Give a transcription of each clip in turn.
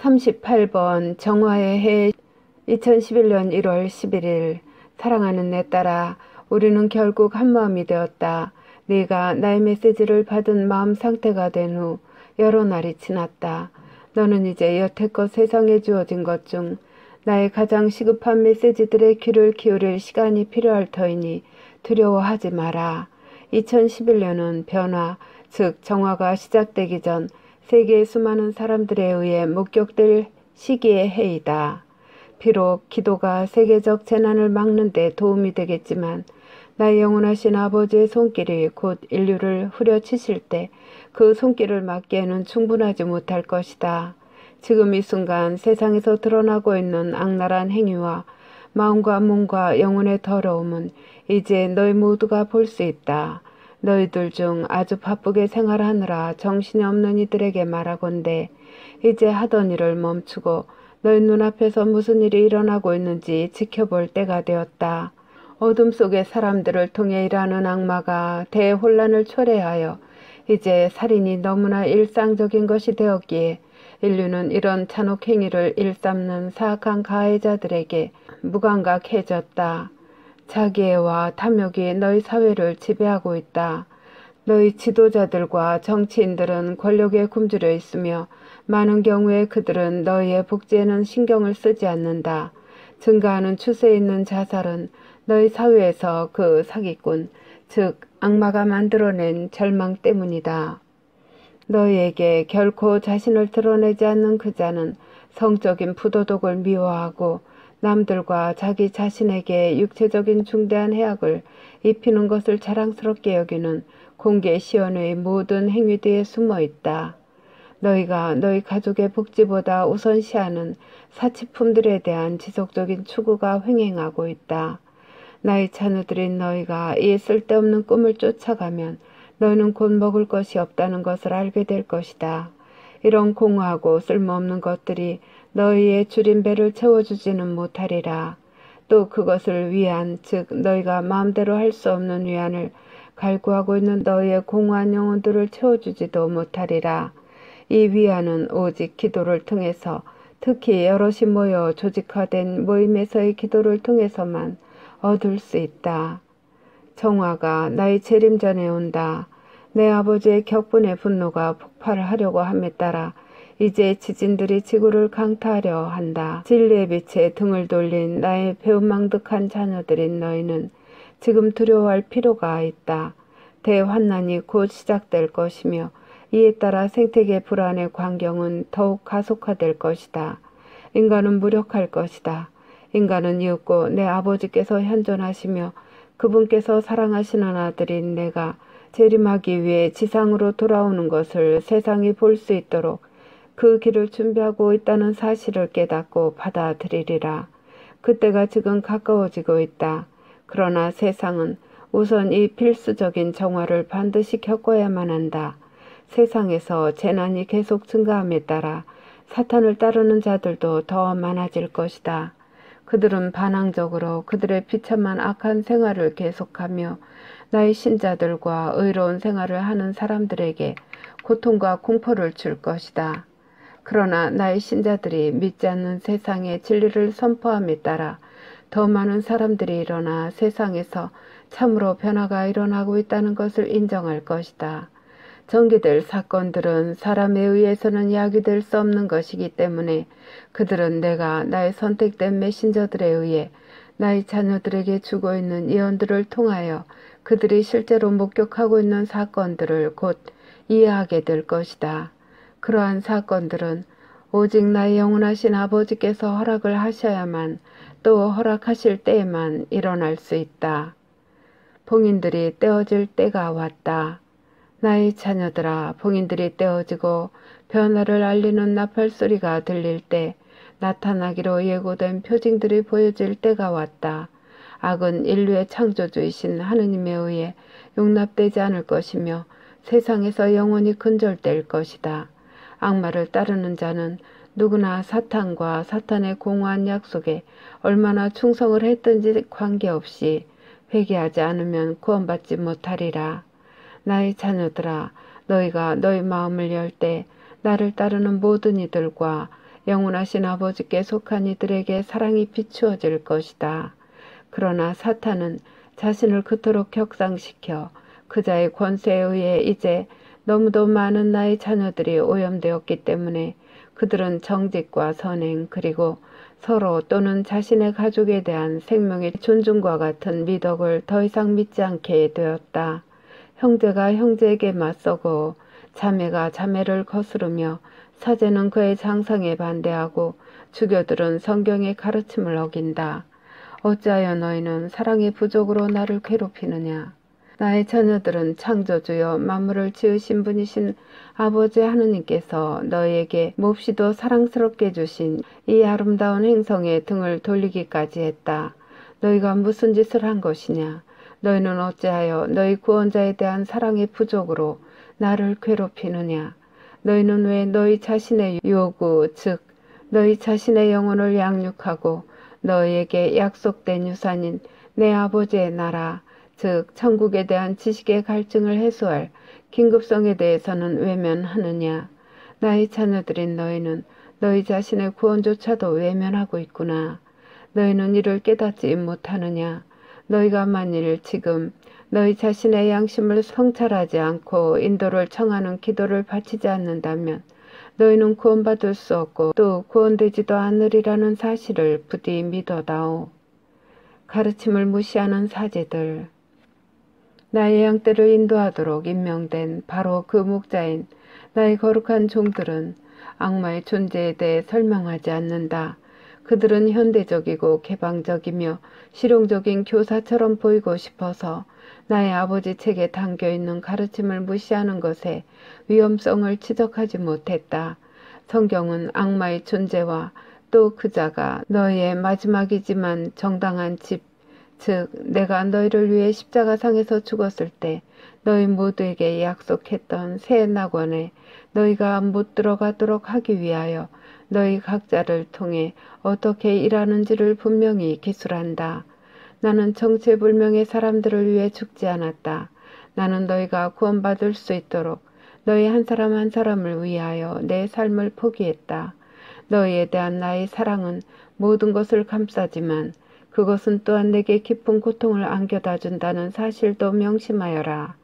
38번 정화의 해 2011년 1월 11일. 사랑하는 내 딸아, 우리는 결국 한마음이 되었다. 네가 나의 메시지를 받은 마음 상태가 된 후 여러 날이 지났다. 너는 이제 여태껏 세상에 주어진 것 중 나의 가장 시급한 메시지들의 귀를 기울일 시간이 필요할 터이니 두려워하지 마라. 2011년은 변화, 즉 정화가 시작되기 전 세계의 수많은 사람들에 의해 목격될 시기의 해이다. 비록 기도가 세계적 재난을 막는 데 도움이 되겠지만 나의 영원하신 아버지의 손길이 곧 인류를 후려치실 때 그 손길을 막기에는 충분하지 못할 것이다. 지금 이 순간 세상에서 드러나고 있는 악랄한 행위와 마음과 몸과 영혼의 더러움은 이제 너희 모두가 볼 수 있다. 너희들 중 아주 바쁘게 생활하느라 정신이 없는 이들에게 말하건대 이제 하던 일을 멈추고 너희 눈앞에서 무슨 일이 일어나고 있는지 지켜볼 때가 되었다. 어둠 속의 사람들을 통해 일하는 악마가 대혼란을 초래하여 이제 살인이 너무나 일상적인 것이 되었기에 인류는 이런 잔혹 행위를 일삼는 사악한 가해자들에게 무감각해졌다. 자기애와 탐욕이 너희 사회를 지배하고 있다. 너희 지도자들과 정치인들은 권력에 굶주려 있으며 많은 경우에 그들은 너희의 복지에는 신경을 쓰지 않는다. 증가하는 추세에 있는 자살은 너희 사회에서 그 사기꾼, 즉 악마가 만들어낸 절망 때문이다. 너희에게 결코 자신을 드러내지 않는 그 자는 성적인 부도덕을 미워하고 남들과 자기 자신에게 육체적인 중대한 해악을 입히는 것을 자랑스럽게 여기는 공개 시연의 모든 행위 뒤에 숨어 있다. 너희가 너희 가족의 복지보다 우선시하는 사치품들에 대한 지속적인 추구가 횡행하고 있다. 나의 자녀들인 너희가 이 쓸데없는 꿈을 쫓아가면 너희는 곧 먹을 것이 없다는 것을 알게 될 것이다. 이런 공허하고 쓸모없는 것들이 너희의 줄인 배를 채워주지는 못하리라. 또 그것을 위한, 즉 너희가 마음대로 할 수 없는 위안을 갈구하고 있는 너희의 공허한 영혼들을 채워주지도 못하리라. 이 위안은 오직 기도를 통해서, 특히 여럿이 모여 조직화된 모임에서의 기도를 통해서만 얻을 수 있다. 정화가 나의 재림 전에 온다. 내 아버지의 격분의 분노가 폭발하려고 함에 따라 이제 지진들이 지구를 강타하려 한다. 진리의 빛에 등을 돌린 나의 배은망덕한 자녀들인 너희는 지금 두려워할 필요가 있다. 대환난이 곧 시작될 것이며 이에 따라 생태계 불안의 광경은 더욱 가속화될 것이다. 인간은 무력할 것이다. 인간은 이윽고 내 아버지께서 현존하시며 그분께서 사랑하시는 아들인 내가 재림하기 위해 지상으로 돌아오는 것을 세상이 볼 수 있도록 그 길을 준비하고 있다는 사실을 깨닫고 받아들이리라. 그때가 지금 가까워지고 있다. 그러나 세상은 우선 이 필수적인 정화를 반드시 겪어야만 한다. 세상에서 재난이 계속 증가함에 따라 사탄을 따르는 자들도 더 많아질 것이다. 그들은 반항적으로 그들의 비참한 악한 생활을 계속하며 나의 신자들과 의로운 생활을 하는 사람들에게 고통과 공포를 줄 것이다. 그러나 나의 신자들이 믿지 않는 세상의 진리를 선포함에 따라 더 많은 사람들이 일어나 세상에서 참으로 변화가 일어나고 있다는 것을 인정할 것이다. 전개될 사건들은 사람에 의해서는 야기될 수 없는 것이기 때문에 그들은 내가 나의 선택된 메신저들에 의해 나의 자녀들에게 주고 있는 예언들을 통하여 그들이 실제로 목격하고 있는 사건들을 곧 이해하게 될 것이다. 그러한 사건들은 오직 나의 영원하신 아버지께서 허락을 하셔야만, 또 허락하실 때에만 일어날 수 있다. 봉인들이 떼어질 때가 왔다. 나의 자녀들아, 봉인들이 떼어지고 변화를 알리는 나팔 소리가 들릴 때 나타나기로 예고된 표징들이 보여질 때가 왔다. 악은 인류의 창조주이신 하느님에 의해 용납되지 않을 것이며 세상에서 영원히 근절될 것이다. 악마를 따르는 자는 누구나 사탄과 사탄의 공허한 약속에 얼마나 충성을 했든지 관계없이 회개하지 않으면 구원받지 못하리라. 나의 자녀들아, 너희가 너희 마음을 열 때 나를 따르는 모든 이들과 영원하신 아버지께 속한 이들에게 사랑이 비추어질 것이다. 그러나 사탄은 자신을 그토록 격상시켜 그자의 권세에 의해 이제 너무도 많은 나의 자녀들이 오염되었기 때문에 그들은 정직과 선행 그리고 서로 또는 자신의 가족에 대한 생명의 존중과 같은 미덕을 더 이상 믿지 않게 되었다. 형제가 형제에게 맞서고 자매가 자매를 거스르며 사제는 그의 장상에 반대하고 주교들은 성경의 가르침을 어긴다. 어찌하여 너희는 사랑의 부족으로 나를 괴롭히느냐. 나의 자녀들은 창조주여 만물을 지으신 분이신 아버지 하느님께서 너희에게 몹시도 사랑스럽게 주신 이 아름다운 행성에 등을 돌리기까지 했다. 너희가 무슨 짓을 한 것이냐. 너희는 어찌하여 너희 구원자에 대한 사랑의 부족으로 나를 괴롭히느냐. 너희는 왜 너희 자신의 요구 즉 너희 자신의 영혼을 양육하고 너희에게 약속된 유산인 내 아버지의 나라 즉 천국에 대한 지식의 갈증을 해소할 긴급성에 대해서는 외면하느냐. 나의 자녀들인 너희는 너희 자신의 구원조차도 외면하고 있구나. 너희는 이를 깨닫지 못하느냐. 너희가 만일 지금 너희 자신의 양심을 성찰하지 않고 인도를 청하는 기도를 바치지 않는다면 너희는 구원받을 수 없고 또 구원되지도 않으리라는 사실을 부디 믿어다오. 가르침을 무시하는 사제들. 나의 양떼를 인도하도록 임명된 바로 그 목자인 나의 거룩한 종들은 악마의 존재에 대해 설명하지 않는다. 그들은 현대적이고 개방적이며 실용적인 교사처럼 보이고 싶어서 나의 아버지 책에 담겨있는 가르침을 무시하는 것에 위험성을 지적하지 못했다. 성경은 악마의 존재와 또 그자가 너희의 마지막이지만 정당한 집, 즉 내가 너희를 위해 십자가상에서 죽었을 때 너희 모두에게 약속했던 새 낙원에 너희가 못 들어가도록 하기 위하여 너희 각자를 통해 어떻게 일하는지를 분명히 기술한다. 나는 정체불명의 사람들을 위해 죽지 않았다. 나는 너희가 구원받을 수 있도록 너희 한 사람 한 사람을 위하여 내 삶을 포기했다. 너희에 대한 나의 사랑은 모든 것을 감싸지만 그것은 또한 내게 깊은 고통을 안겨다 준다는 사실도 명심하여라.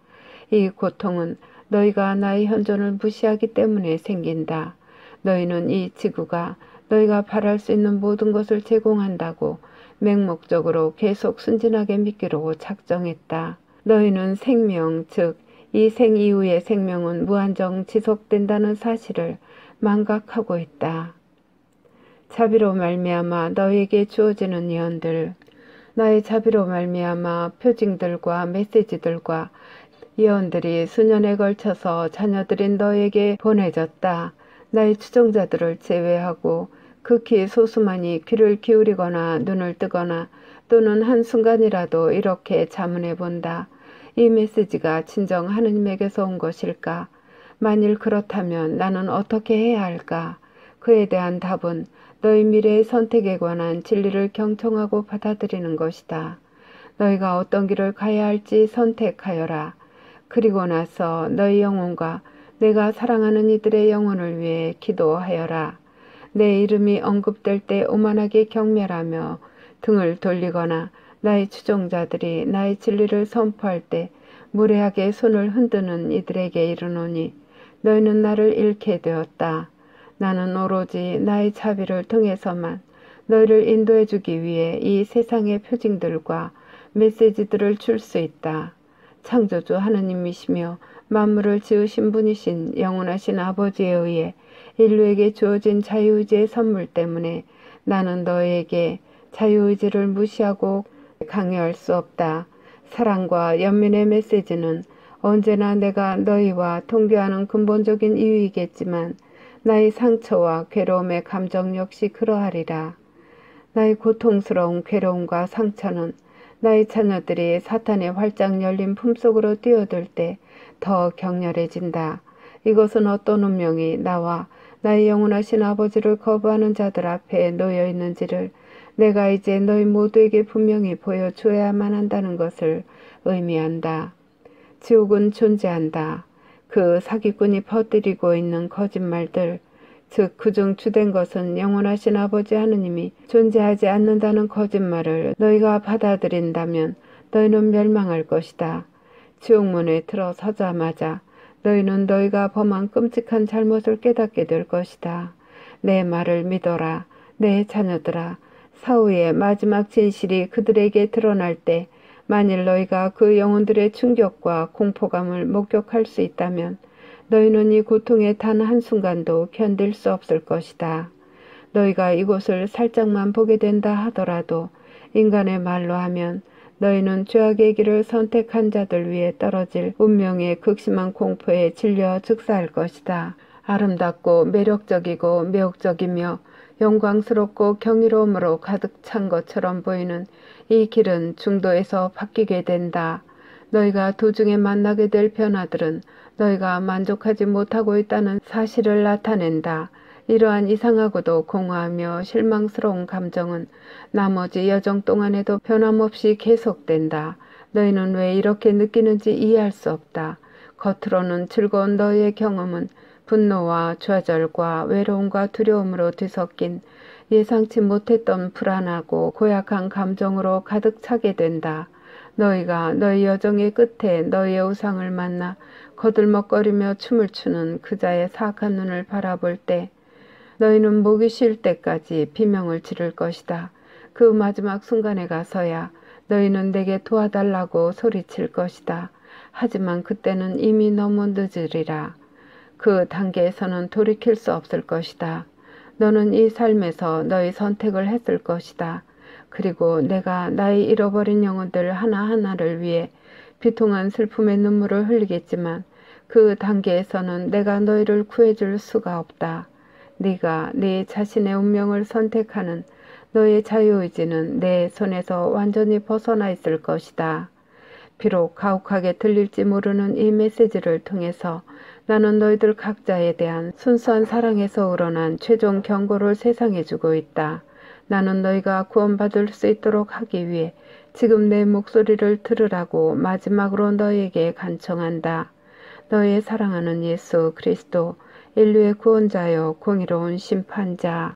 이 고통은 너희가 나의 현존을 무시하기 때문에 생긴다. 너희는 이 지구가 너희가 바랄 수 있는 모든 것을 제공한다고 맹목적으로 계속 순진하게 믿기로 작정했다. 너희는 생명, 즉 이 생 이후의 생명은 무한정 지속된다는 사실을 망각하고 있다. 자비로 말미암아 너희에게 주어지는 예언들. 나의 자비로 말미암아 표징들과 메시지들과 예언들이 수년에 걸쳐서 자녀들인 너에게 보내졌다. 나의 추종자들을 제외하고 극히 소수만이 귀를 기울이거나 눈을 뜨거나 또는 한순간이라도 이렇게 자문해 본다. 이 메시지가 진정 하느님에게서 온 것일까? 만일 그렇다면 나는 어떻게 해야 할까? 그에 대한 답은 너희 미래의 선택에 관한 진리를 경청하고 받아들이는 것이다. 너희가 어떤 길을 가야 할지 선택하여라. 그리고 나서 너희 영혼과 내가 사랑하는 이들의 영혼을 위해 기도하여라. 내 이름이 언급될 때 오만하게 경멸하며 등을 돌리거나 나의 추종자들이 나의 진리를 선포할 때 무례하게 손을 흔드는 이들에게 이르노니 너희는 나를 잃게 되었다. 나는 오로지 나의 자비를 통해서만 너희를 인도해 주기 위해 이 세상의 표징들과 메시지들을 줄 수 있다. 창조주 하느님이시며 만물을 지으신 분이신 영원하신 아버지에 의해 인류에게 주어진 자유의지의 선물 때문에 나는 너희에게 자유의지를 무시하고 강요할 수 없다. 사랑과 연민의 메시지는 언제나 내가 너희와 통교하는 근본적인 이유이겠지만 나의 상처와 괴로움의 감정 역시 그러하리라. 나의 고통스러운 괴로움과 상처는 나의 자녀들이 사탄의 활짝 열린 품속으로 뛰어들 때 더 격렬해진다. 이것은 어떤 운명이 나와 나의 영원하신 아버지를 거부하는 자들 앞에 놓여 있는지를 내가 이제 너희 모두에게 분명히 보여줘야만 한다는 것을 의미한다. 지옥은 존재한다. 그 사기꾼이 퍼뜨리고 있는 거짓말들, 즉 그중 주된 것은 영원하신 아버지 하느님이 존재하지 않는다는 거짓말을 너희가 받아들인다면 너희는 멸망할 것이다. 지옥문에 들어서자마자 너희는 너희가 범한 끔찍한 잘못을 깨닫게 될 것이다. 내 말을 믿어라. 내 자녀들아. 사후의 마지막 진실이 그들에게 드러날 때 만일 너희가 그 영혼들의 충격과 공포감을 목격할 수 있다면 너희는 이 고통의 단 한순간도 견딜 수 없을 것이다. 너희가 이곳을 살짝만 보게 된다 하더라도 인간의 말로 하면 너희는 죄악의 길을 선택한 자들 위에 떨어질 운명의 극심한 공포에 질려 즉사할 것이다. 아름답고 매력적이고 매혹적이며 영광스럽고 경이로움으로 가득 찬 것처럼 보이는 이 길은 중도에서 바뀌게 된다. 너희가 도중에 만나게 될 변화들은 너희가 만족하지 못하고 있다는 사실을 나타낸다. 이러한 이상하고도 공허하며 실망스러운 감정은 나머지 여정 동안에도 변함없이 계속된다. 너희는 왜 이렇게 느끼는지 이해할 수 없다. 겉으로는 즐거운 너희의 경험은 분노와 좌절과 외로움과 두려움으로 뒤섞인 예상치 못했던 불안하고 고약한 감정으로 가득 차게 된다. 너희가 너희 여정의 끝에 너희의 우상을 만나 거들먹거리며 춤을 추는 그자의 사악한 눈을 바라볼 때 너희는 목이 쉴 때까지 비명을 지를 것이다. 그 마지막 순간에 가서야 너희는 내게 도와달라고 소리칠 것이다. 하지만 그때는 이미 너무 늦으리라. 그 단계에서는 돌이킬 수 없을 것이다. 너는 이 삶에서 너희 선택을 했을 것이다. 그리고 내가 나의 잃어버린 영혼들 하나하나를 위해 비통한 슬픔의 눈물을 흘리겠지만 그 단계에서는 내가 너희를 구해줄 수가 없다. 네가 네 자신의 운명을 선택하는 너의 자유의지는 내 손에서 완전히 벗어나 있을 것이다. 비록 가혹하게 들릴지 모르는 이 메시지를 통해서 나는 너희들 각자에 대한 순수한 사랑에서 우러난 최종 경고를 세상에 주고 있다. 나는 너희가 구원받을 수 있도록 하기 위해 지금 내 목소리를 들으라고 마지막으로 너희에게 간청한다. 너희의 사랑하는 예수 그리스도, 인류의 구원자여 공의로운 심판자.